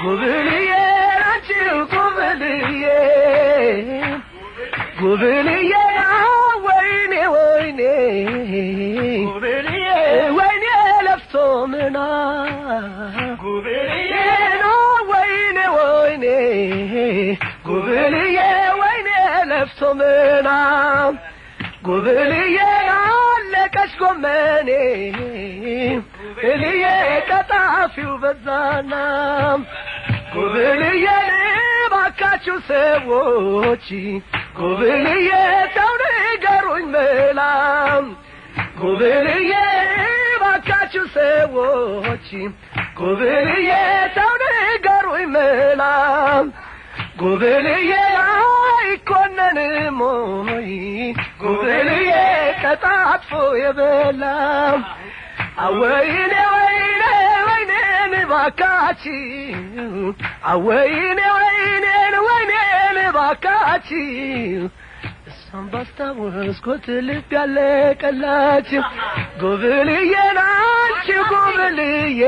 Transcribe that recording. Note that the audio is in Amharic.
ጉብልዬ አንቺው ጉብልዬ ጉብልዬ ወይኔ ወይኔ ጉብልዬ ወይኔ ለፍቶ ምና ጉብልዬ ወይኔ ወይኔ ጉብልዬ ወይኔ ለፍቶ ምና ጉብልዬ አለቀሽ ጎመኔ ጉብልዬ ቀጣፊው በዛና ጉብልዬ ባካችሁ ሰዎች ጉብልዬ ተው ንገሩኝ መላም ጉብልዬ ባካችሁ ሰዎች ጉብልዬ ተው ንገሩኝ መላም ጉብልዬ አይኮነንም ሞይ ጉብልዬ ቀጣጥፎ የበላም አወይኔ ወይኔ ወይኔን ባካችሁ አወይኔ ወይኔን ወይኔን ባካችሁ እሷን ባስታወስኩት ልብ ያለቀላችሁ ጉብልዬ ናችሁ ጉብልዬ